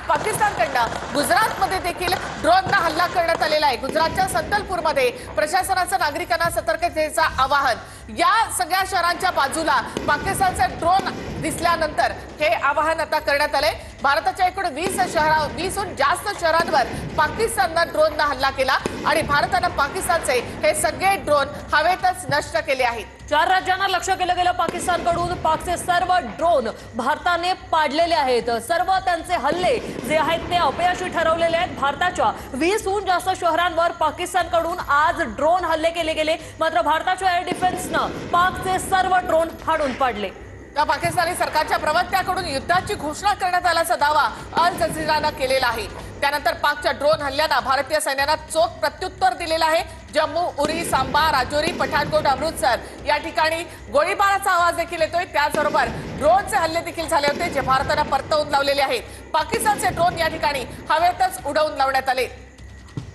पाकिस्तानकडनं गुजरातमध्ये देखील ड्रोनना हल्ला करण्यात आलेला आहे। गुजरातच्या संतलपूरमध्ये प्रशासनाचं नागरिकांना सतर्कतेचं आवाहन। या सगळ्या शहरांच्या बाजूला पाकिस्तानचे ड्रोन दिसल्यानंतर हे आवाहन आता करण्यात आले। भारताच्या एकूण 20हून जास्त शहरांवर पाकिस्तानने ड्रोनना हल्ला केला आणि भारताने पाकिस्तानचे हे सगळे ड्रोन हवेतच नष्ट केले आहेत। 4 राज्यांना लक्ष्य केलं गेलं पाकिस्तानकडून। पाकचे सर्व ड्रोन भारताने पाडलेले आहेत। सर्व त्यांचे हल्ले जे आहेत ते अपयशी ठरवलेले आहेत। भारताच्या 20हून जास्त शहरांवर पाकिस्तानकडून आज ड्रोन हल्ले केले गेले, मात्र भारताच्या एअर डिफेन्सने पाकचे सर्व ड्रोन हाणून पाडले। पाकिस्तानी सरकारच्या प्रवक्त्याकडून युद्धाची घोषणा करण्यात आल्याचा दावा अल जझीराने केलेला आहे। त्यानंतर पाकच्या ड्रोन हल्ल्यांना भारतीय सैन्याने चोख प्रत्युत्तर दिलेलं आहे। जम्मू, उरी, सांबा, राजौरी, पठाणकोट, अमृतसर या ठिकाणी गोळीबाराचा आवाज देखील येतोय। त्याचबरोबर ड्रोनचे हल्ले देखील झाले होते जे भारताने परतवून लावलेले आहेत। पाकिस्तानचे ड्रोन या ठिकाणी हवेतच उडवून लावण्यात आले।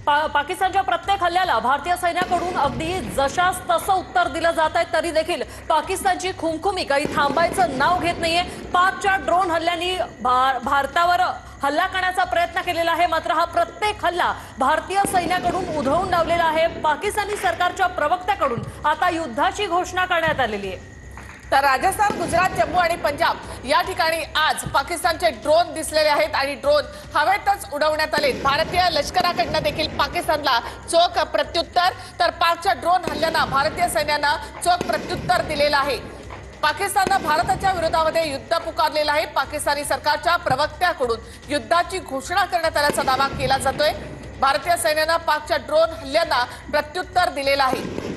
पाकिस्तानच्या प्रत्येक हल्ल्याला भारतीय सैन्याकडून अगदी जशास तसं उत्तर दिलं जात आहे, तरी देखील पाकिस्तानची खुमखुमी काही थांबायचं नाव घेत नाहीये। पाकच्या ड्रोन हल्ल्यांनी भारतावर हल्ला करण्याचा प्रयत्न केलेला आहे, मात्र हा प्रत्येक हल्ला भारतीय सैन्याकडून उधळून लावलेला आहे। पाकिस्तानी सरकारच्या प्रवक्त्याकडून आता युद्धाची घोषणा करण्यात आलेली आहे। तर राजस्थान, गुजरात, जम्मू आणि पंजाब या ठिकाणी आज पाकिस्तानचे ड्रोन दिसलेले आहेत आणि ड्रोन हवेतच उडवण्यात आले। भारतीय लष्कराकडनं देखील पाकिस्तानला चोख प्रत्युत्तर, तर पाकच्या ड्रोन हल्ल्यांना भारतीय सैन्यानं चोख प्रत्युत्तर दिलेलं आहे। पाकिस्तानने भारताच्या विरोधामध्ये युद्ध पुकारलेलं आहे। पाकिस्तानी सरकारच्या प्रवक्त्याकडून युद्धाची घोषणा करण्यात आल्याचा दावा केला जातोय। भारतीय सैन्याने पाकच्या ड्रोन हल्ल्यांना प्रत्युत्तर दिलेलं आहे।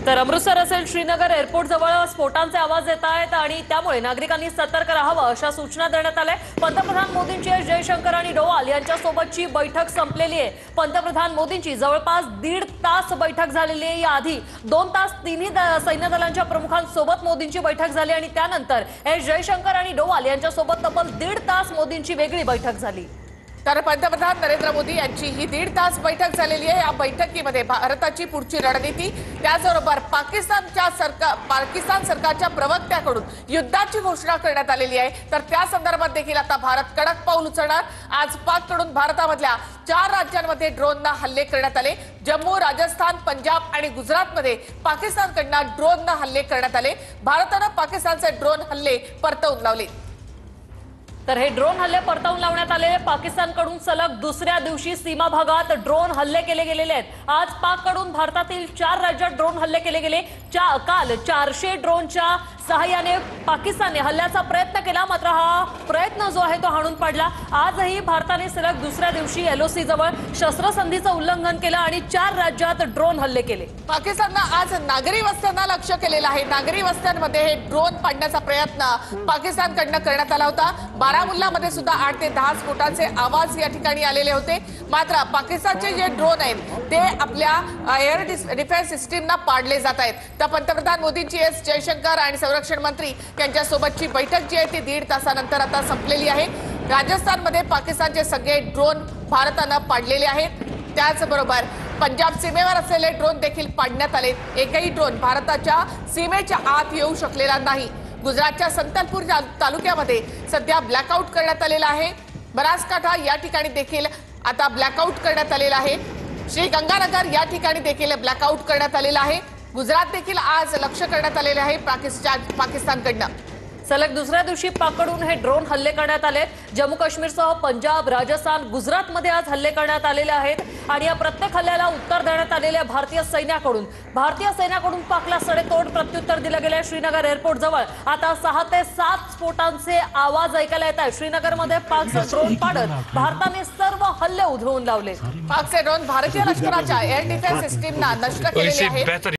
तर अमृतसर असेल, श्रीनगर एअरपोर्ट जवळ स्फोटांचे आवाज येत आहेत आणि त्यामुळे नागरिकांनी सतर्क राहावं अशा सूचना देण्यात आल्या। पंतप्रधान मोदींची एस जयशंकर आणि डोवाल यांच्यासोबतची बैठक संपलेली आहे। पंतप्रधान मोदींची जवळपास 1.5 तास बैठक झालेली आहे। याआधी 2 तास तिन्ही सैन्य दलांच्या प्रमुखांसोबत मोदींची बैठक झाली आणि त्यानंतर एस जयशंकर आणि डोवाल यांच्यासोबत तब्बल 1.5 तास मोदींची वेगळी बैठक झाली। तर पंतप्रधान नरेंद्र मोदी यांची ही 1.5 तास बैठक झालेली आहे। या बैठकीमध्ये भारताची पुढची रणनीती, त्याचबरोबर पाकिस्तान सरकारच्या प्रवक्त्याकडून युद्धाची घोषणा करण्यात आलेली आहे। तर त्या संदर्भात देखील आता भारत कडक पाऊल उचलणार। आज पाककडून भारतामधल्या 4 राज्यांमध्ये ड्रोनना हल्ले करण्यात आले। जम्मू, राजस्थान, पंजाब आणि गुजरातमध्ये पाकिस्तानकडनं ड्रोनना हल्ले करण्यात आले। भारताने पाकिस्तानचे ड्रोन हल्ले परतवून लावले। तर हे ड्रोन हल्ले परतवून लावण्यात आले। पाकिस्तानकडून सलग दुसऱ्या दिवशी सीमा भागात ड्रोन हल्ले केले गेलेले आहेत। आज पाककडून भारतातील 4 राज्यात ड्रोन हल्ले केले गेले। काल 400 ड्रोनच्या सहाय्याने पाकिस्तानने हल्ल्याचा प्रयत्न केला, मात्र हा प्रयत्न जो आहे तो हाणून पाडला। आजही भारताने सलग दुसऱ्या दिवशी एलओसी जवळ शस्त्रसंधीचं उल्लंघन केलं आणि 4 राज्यात ड्रोन हल्ले केले। पाकिस्तानने आज नागरी वस्त्यांना लक्ष्य केलेलं आहे। नागरी वस्त्यांमध्ये हे ड्रोन पाडण्याचा प्रयत्न पाकिस्तानकडनं करण्यात आला होता। बारामुल्लामध्ये सुद्धा 8 ते 10 स्फोटांचे आवाज या ठिकाणी आलेले होते। मात्र पाकिस्तानचे जे ड्रोन आहेत ते आपल्या एअर डिफेन्स सिस्टीमना पाडले जात आहेत। तर पंतप्रधान मोदींची एस जयशंकर आणि संरक्षण मंत्री यांच्यासोबतची बैठक जी आहे ती 1.5 तासानंतर आता संपलेली आहे। राजस्थानमध्ये पाकिस्तानचे सगळे ड्रोन भारताने पाडलेले आहेत। त्याचबरोबर पंजाब सीमेवर असलेले ड्रोन देखील पाडण्यात आले। एकही ड्रोन भारताच्या सीमेच्या आत येऊ शकलेला नाही। गुजरातच्या संतलपूर तालुक्यामध्ये सध्या ब्लॅकआउट करण्यात आलेला आहे। बनासकांठा या ठिकाणी देखील आता ब्लॅकआउट करण्यात आलेला आहे। श्रीगंगानगर या ठिकाणी देखील ब्लॅकआउट करण्यात आलेला आहे। गुजरात देखील आज लक्ष्य करण्यात आलेले आहे पाकिस्तानकडनं। सलग दुसऱ्या दिवशी पाककडून हे ड्रोन हल्ले करण्यात आले। जम्मू काश्मीरसह पंजाब, राजस्थान, गुजरातमध्ये आज हल्ले करण्यात आलेले आहेत आणि या प्रत्येक हल्ल्याला उत्तर देण्यात आलेले भारतीय सैन्याकडून पाकला सडेतोड प्रत्युत्तर दिलं गेलं। श्रीनगर एअरपोर्ट जवळ आता 6 ते 7 स्फोटांचे आवाज ऐकायला येत आहेत। श्रीनगरमध्ये पाकचे ड्रोन पाडत भारताने सर्व हल्ले उधळून लावले। पाकचे ड्रोन भारतीय लष्कराच्या एअर डिफेन्स सिस्टीमना नष्ट केलेले आहेत।